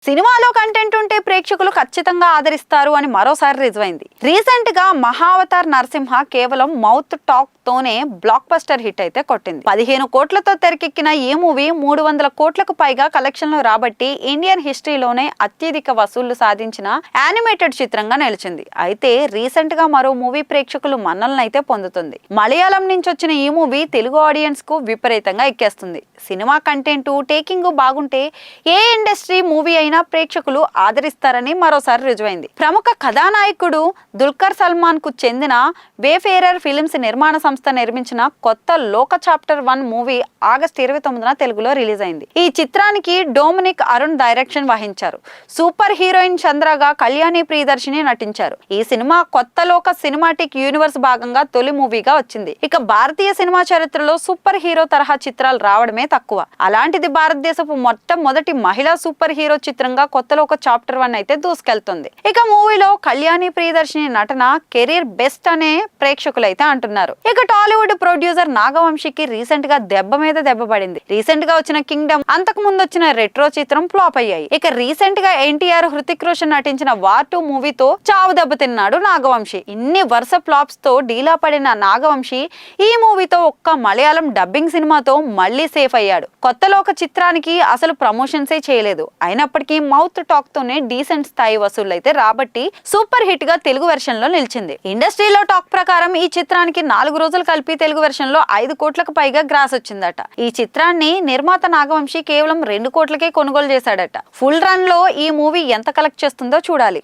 సినిమాలో కంటెంట్ ఉంటే ప్రేక్షకులు ఖచ్చితంగా ఆదరిస్తారు అని మరోసారి రుజువైంది. రీసెంట్ గా మహావతార్ నరసింహ కేవలం మౌత్ టాక్ తోనే బ్లాక్ బస్టర్ హిట్ అయితే కొట్టింది. 15 కోట్లతో తెరకెక్కిన ఈ మూవీ 300 కోట్లకు పైగా కలెక్షన్లు రాబట్టి ఇండియన్ హిస్టరీలోనే అత్యధిక వసూళ్లు సాధించిన యానిమేటెడ్ చిత్రంగా నిలిచింది. అయితే రీసెంట్ గా మరో మూవీ ప్రేక్షకులు మన్నలను అయితే పొందుతుంది. మలయాళం నుంచి వచ్చిన ఈ మూవీ తెలుగు ఆడియన్స్ కు విపరీతంగా ఎక్కేస్తుంది. సినిమా కంటెంట్ టేకింగ్ బాగుంటే ఏ ఇండస్ట్రీ మూవీ అయినా ప్రేక్షకులు ఆదరిస్తారని మరోసారి రుజువైంది. ప్రముఖ కథానాయకుడు దుల్కర్ సల్మాన్ కు చెందిన వేఫేరర్ ఫిలిమ్స్ నిర్మాణ సంస్థ నిర్మించిన కొత్త లోక చాప్టర్ 1 మూవీ ఆగస్టు 29న తెలుగులో రిలీజ్ అయింది. ఈ చిత్రానికి డొమినిక్ అరుణ్ డైరెక్షన్ వహించారు. సూపర్ హీరోయిన్ చంద్రగా కళ్యాణి ప్రియదర్శిని నటించారు. ఈ సినిమా కొత్త లోక సినిమాటిక్ యూనివర్స్ భాగంగా తొలి మూవీగా వచ్చింది. ఇక భారతీయ సినిమా చరిత్రలో సూపర్ హీరో తరహా చిత్రాలు రావడమే తక్కువ. అలాంటిది భారతదేశపు మొట్టమొదటి మహిళా సూపర్ హీరో చిత్రంగా కొత్త లోక చాప్టర్ 1 అయితే దూసుకెళ్తుంది. ఇక మూవీలో కళ్యాణి ప్రియదర్శిని నటన కెరీర్ బెస్ట్ అనే ప్రేక్షకులైతే అంటున్నారు. ఇక టాలీవుడ్ ప్రొడ్యూసర్ నాగవంశీకి రీసెంట్ గా దెబ్బ మీద దెబ్బ పడింది. రీసెంట్ గా వచ్చిన కింగ్డమ్, అంతకు ముందు వచ్చిన రెట్రో చిత్రం ఫ్లాప్ అయ్యాయి. ఇక రీసెంట్ గా ఎన్టీఆర్, హృతిక్ రోషన్ నటించిన వార్ 2 మూవీతో చావు దెబ్బతిన్నాడు నాగవంశీ. ఇన్ని వరుస ఫ్లాప్స్ తో డీలా పడిన నాగవంశీ ఈ మూవీతో ఒక్క మలయాళం డబ్బింగ్ సినిమాతో మళ్లీ సేఫ్ అయ్యాడు. కొత్త లోక చిత్రానికి అసలు ప్రమోషన్సే చేయలేదు. అయినప్పటికీ మౌత్ టాక్ తోనే డీసెంట్ స్థాయి వసూళ్లు అయితే రాబట్టి సూపర్ హిట్ గా తెలుగు వెర్షన్ లో నిలిచింది. ఇండస్ట్రీలో టాక్ ప్రకారం ఈ చిత్రానికి 4 రోజులు కలిపి తెలుగు వెర్షన్ లో 5 కోట్లకు పైగా గ్రాస్ వచ్చిందట. ఈ చిత్రాన్ని నిర్మాత నాగవంశీ కేవలం 2 కోట్లకే కొనుగోలు చేశాడట. ఫుల్ రన్ లో ఈ మూవీ ఎంత కలెక్ట్ చేస్తుందో చూడాలి.